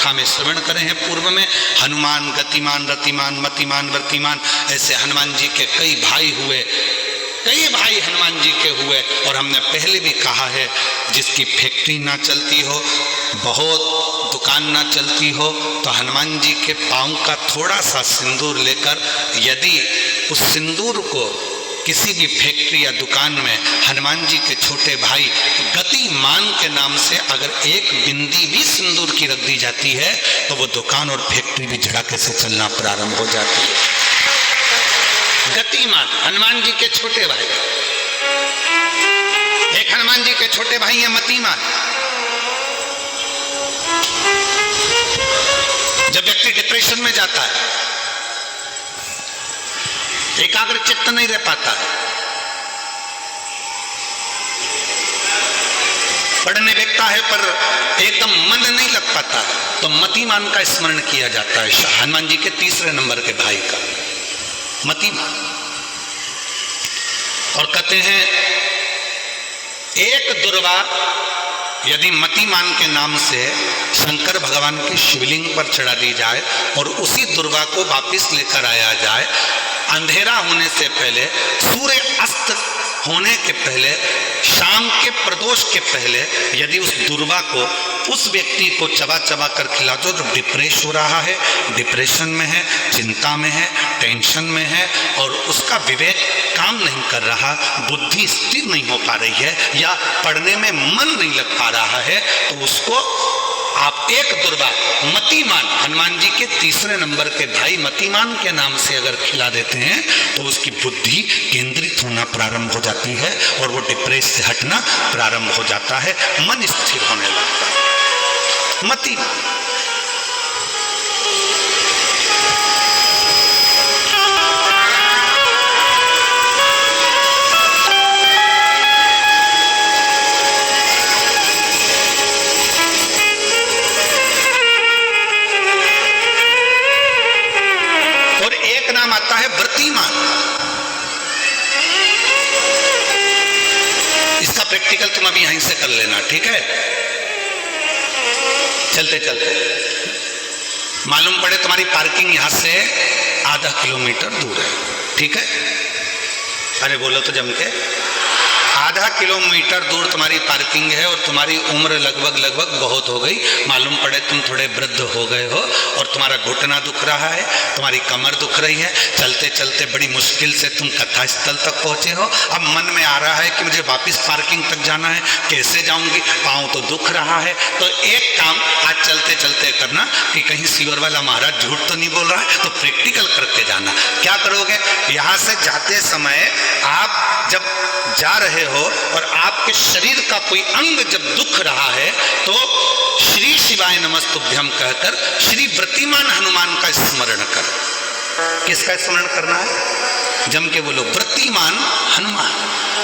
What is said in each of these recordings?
कथा में श्रवण करे हैं पूर्व में। हनुमान गतिमान रतिमान मतिमान वर्तिमान, ऐसे हनुमान जी के कई भाई हुए, कई भाई हनुमान जी के हुए। और हमने पहले भी कहा है, जिसकी फैक्ट्री ना चलती हो, बहुत दुकान ना चलती हो, तो हनुमान जी के पाँव का थोड़ा सा सिंदूर लेकर यदि उस सिंदूर को किसी भी फैक्ट्री या दुकान में हनुमान जी के छोटे भाई गतिमान के नाम से अगर एक बिंदी भी सिंदूर की रख दी जाती है, तो वो दुकान और फैक्ट्री भी झड़ाके से चलना प्रारंभ हो जाती है। गतिमान हनुमान जी के छोटे भाई, एक हनुमान जी के छोटे भाई हैं मतिमान। जब व्यक्ति डिप्रेशन में जाता है, एकाग्र चित्त नहीं रह पाता है, पढ़ने बैठता है पर एकदम मन नहीं लग पाता है, तो मतिमान का स्मरण किया जाता है, हनुमान जी के तीसरे नंबर के भाई का मतिमान। और कहते हैं एक दुर्वा यदि मतिमान के नाम से शंकर भगवान की शिवलिंग पर चढ़ा दी जाए और उसी दुर्वा को वापस लेकर आया जाए, अंधेरा होने से पहले, सूर्य अस्त होने के पहले, शाम के प्रदोष के पहले यदि उस दुर्वा को उस व्यक्ति को चबा चबा कर खिला दो, जो डिप्रेस हो रहा है, डिप्रेशन में है, चिंता में है, टेंशन में है और उसका विवेक काम नहीं कर रहा, बुद्धि स्थिर नहीं हो पा रही है या पढ़ने में मन नहीं लग पा रहा है, तो उसको आप एक दुर्वा मतिमान हनुमान जी के तीसरे नंबर के भाई मतिमान के नाम से अगर खिला देते हैं, तो उसकी बुद्धि केंद्रित होना प्रारंभ हो जाती है और वो डिप्रेस से हटना प्रारंभ हो जाता है, मन स्थिर होने लगता है। मतिमान आता है व्रतिमान। इसका प्रैक्टिकल तुम अभी यहीं से कर लेना, ठीक है? चलते चलते मालूम पड़े तुम्हारी पार्किंग यहां से आधा किलोमीटर दूर है, ठीक है? अरे बोलो तो जम के, आधा किलोमीटर दूर तुम्हारी पार्किंग है और तुम्हारी उम्र लगभग बहुत हो गई, मालूम पड़े तुम थोड़े वृद्ध हो गए हो और तुम्हारा घुटना दुख रहा है, तुम्हारी कमर दुख रही है, चलते चलते बड़ी मुश्किल से तुम कथा स्थल तक पहुंचे हो। अब मन में आ रहा है कि मुझे वापस पार्किंग तक जाना है, कैसे जाऊंगी, पाँव तो दुख रहा है। तो एक काम आज चलते चलते करना कि कहीं सीवर वाला महाराज झूठ तो नहीं बोल रहा है, तो प्रैक्टिकल करके जाना। क्या करोगे, यहाँ से जाते समय आप जब जा रहे हो और आपके शरीर का कोई अंग जब दुख रहा है, तो श्री शिवाय नमस्तुभ्यम कहकर श्री व्रतिमान हनुमान का स्मरण कर। किसका स्मरण करना है? जम के बोलो, व्रतिमान हनुमान।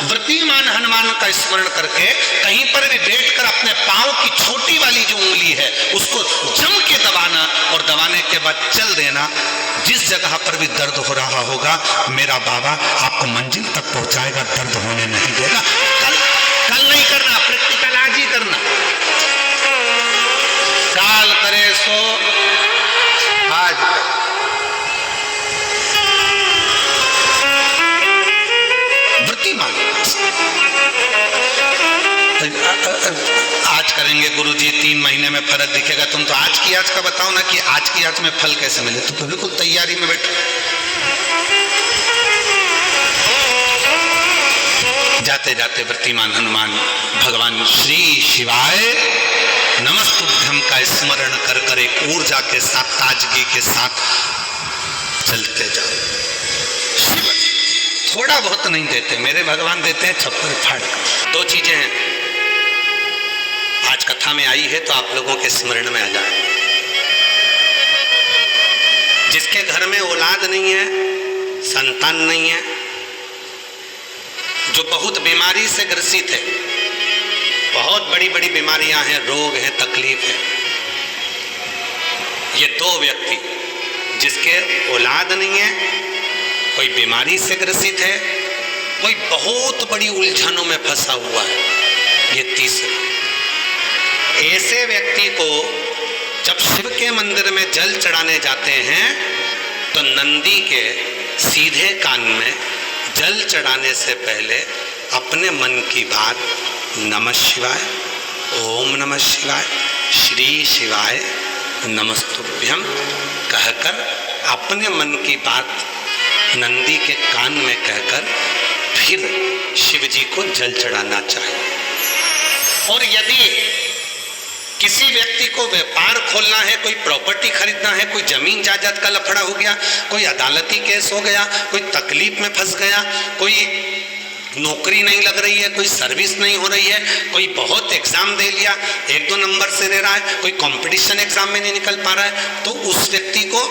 व्रतिमान हनुमान का स्मरण करके कहीं पर भी बैठकर अपने पांव की छोटी वाली जो उंगली है उसको जम के दबाना और दबाने के बाद चल देना। जिस जगह पर भी दर्द हो रहा होगा, मेरा बाबा आपको मंजिल तक पहुंचाएगा, दर्द होने नहीं देगा। कल नहीं करना, प्रैक्टिकल आज ही करना। काल करे सो आज। व्रतिमान आज करेंगे गुरुजी, 3 महीने में फर्क दिखेगा। तुम तो आज की आज का बताओ ना कि आज की आज में फल कैसे मिले। तुम तो बिल्कुल तैयारी में बैठो। जाते जाते व्रतिमान हनुमान भगवान श्री शिवाय नमस्तुभ्यम का स्मरण कर कर एक ऊर्जा के साथ, ताजगी के साथ चलते जाओ। थोड़ा बहुत नहीं देते, मेरे भगवान देते हैं छप्पर फाड़। 2 चीजें हैं आज कथा में आई है, तो आप लोगों के स्मरण में आ जाए। जिसके घर में औलाद नहीं है, संतान नहीं है, जो बहुत बीमारी से ग्रसित है, बहुत बड़ी बड़ी बीमारियां हैं, रोग है, तकलीफ है, ये 2 व्यक्ति जिसके औलाद नहीं है, कोई बीमारी से ग्रसित है, कोई बहुत बड़ी उलझनों में फंसा हुआ है, ये तीसरा। ऐसे व्यक्ति को जब शिव के मंदिर में जल चढ़ाने जाते हैं तो नंदी के सीधे कान में जल चढ़ाने से पहले अपने मन की बात नमः शिवाय, ओम नमः शिवाय, श्री शिवाय नमस्तुभ्यम कहकर अपने मन की बात नंदी के कान में कहकर फिर शिव जी को जल चढ़ाना चाहिए। और यदि किसी व्यक्ति को व्यापार खोलना है, कोई प्रॉपर्टी खरीदना है, कोई जमीन जायदाद का लफड़ा हो गया, कोई अदालती केस हो गया, कोई तकलीफ में फंस गया, कोई नौकरी नहीं लग रही है, कोई सर्विस नहीं हो रही है, कोई बहुत एग्जाम दे लिया 1-2 नंबर से दे रहा है, कोई कंपटीशन एग्जाम में नहीं निकल पा रहा है, तो उस व्यक्ति को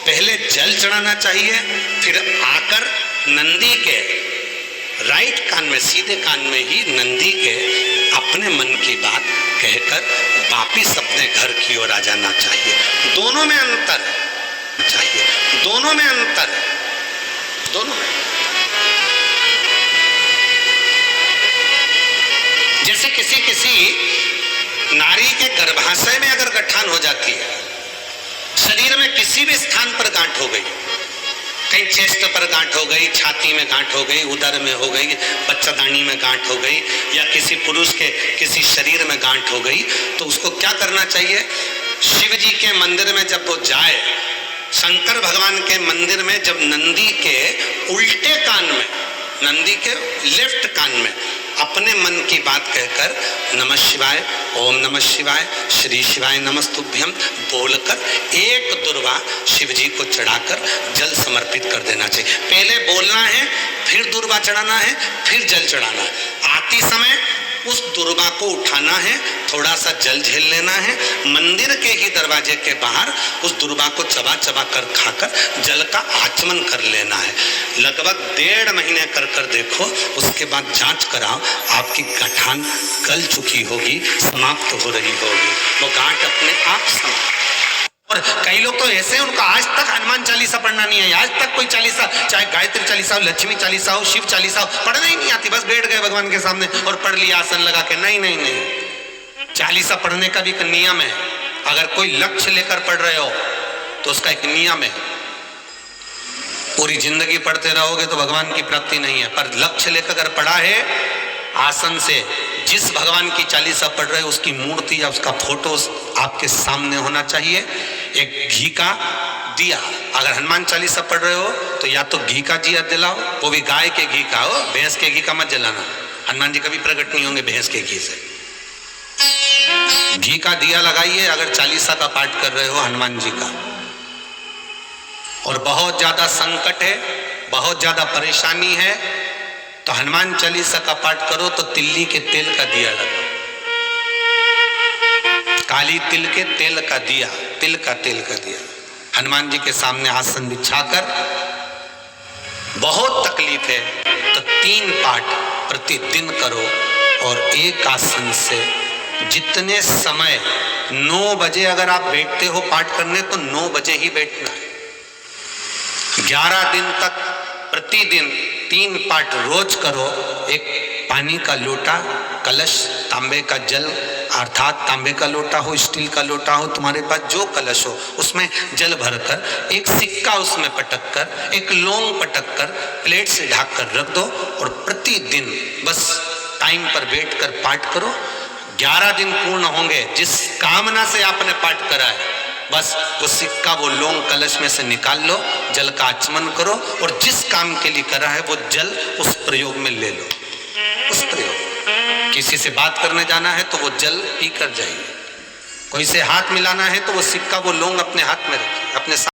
पहले जल चढ़ाना चाहिए, फिर आकर नंदी के राइट कान में, सीधे कान में ही नंदी के अपने मन की बात कहकर वापिस अपने घर की ओर आ जाना चाहिए। दोनों में अंतर चाहिए, दोनों में अंतर, दोनों में। जैसे किसी नारी के गर्भाशय में अगर गठान हो जाती है, शरीर में किसी भी स्थान पर गांठ हो गई, कहीं चेस्ट पर गांठ हो गई, छाती में गांठ हो गई, उदर में हो गई, बच्चादानी में गांठ हो गई, या किसी पुरुष के किसी शरीर में गांठ हो गई, तो उसको क्या करना चाहिए? शिव जी के मंदिर में जब वो जाए, शंकर भगवान के मंदिर में जब नंदी के उल्टे कान में, नंदी के लेफ्ट कान में अपने मन की बात कहकर नमः शिवाय, ओम नमः शिवाय, श्री शिवाय नमस्तुभ्यम बोलकर एक दुर्वा शिव जी को चढ़ाकर जल समर्पित कर देना चाहिए। पहले बोलना है, फिर दुर्वा चढ़ाना है, फिर जल चढ़ाना है। आती समय उस दुर्वा को उठाना है, थोड़ा सा जल झेल लेना है, मंदिर के ही दरवाजे के बाहर उस दुर्वा को चबा चबा कर खाकर जल का आचमन कर लेना है। लगभग 1.5 महीने कर कर देखो, उसके बाद जांच कराओ, आपकी गठान गल चुकी होगी, समाप्त हो रही होगी, वो गांठ अपने आप समाप्त। और कई लोग तो ऐसे, उनका आज तक हनुमान चालीसा पढ़ना नहीं है, आज तक कोई चालीसा, चाहे गायत्री चालीसा हो, लक्ष्मी चालीसा हो, शिव चालीसा हो, पढ़ना ही नहीं आती, बस बैठ गए भगवान के सामने और पढ़ लिया आसन लगा के। नहीं नहीं नहीं, चालीसा पढ़ने का भी एक नियम है। अगर कोई लक्ष्य लेकर पढ़ रहे हो तो उसका एक नियम है। पूरी जिंदगी पढ़ते रहोगे तो भगवान की प्राप्ति नहीं है, पर लक्ष्य लेकर अगर पढ़ा है, आसन से जिस भगवान की चालीसा पढ़ रहे हो उसकी मूर्ति या उसका फोटो आपके सामने होना चाहिए। एक घी का दिया, अगर हनुमान चालीसा पढ़ रहे हो तो या तो घी का दिया जलाओ, वो भी गाय के घी का हो, भैंस के घी का मत जलाना, हनुमान जी कभी प्रकट नहीं होंगे भैंस के घी से। घी का दिया लगाइए अगर चालीसा का पाठ कर रहे हो हनुमान जी का। और बहुत ज्यादा संकट है, बहुत ज्यादा परेशानी है, तो हनुमान चालीसा का पाठ करो तो तिल्ली के तेल का दिया लगाओ, काली तिल के तेल का दिया, तिल का तेल का दिया हनुमान जी के सामने आसन बिछाकर। बहुत तकलीफ है तो 3 पाठ प्रतिदिन करो, और एक आसन से जितने समय 9 बजे अगर आप बैठते हो पाठ करने तो 9 बजे ही बैठना है। 11 दिन तक प्रतिदिन 3 पाठ रोज करो। एक पानी का लोटा, कलश, तांबे का जल अर्थात तांबे का लोटा हो, स्टील का लोटा हो, तुम्हारे पास जो कलश हो उसमें जल भरकर, एक सिक्का उसमें पटक कर, एक लौंग पटक कर प्लेट से ढक कर रख दो, और प्रतिदिन बस टाइम पर बैठकर पाठ करो। 11 दिन पूर्ण होंगे, जिस कामना से आपने पाठ करा है बस वो सिक्का, वो लौंग कलश में से निकाल लो, जल का आचमन करो, और जिस काम के लिए करा है वो जल उस प्रयोग में ले लो। उस प्रयोग, किसी से बात करने जाना है तो वो जल पी कर जाइए, कोई से हाथ मिलाना है तो वो सिक्का, वो लौंग अपने हाथ में रखिए, अपने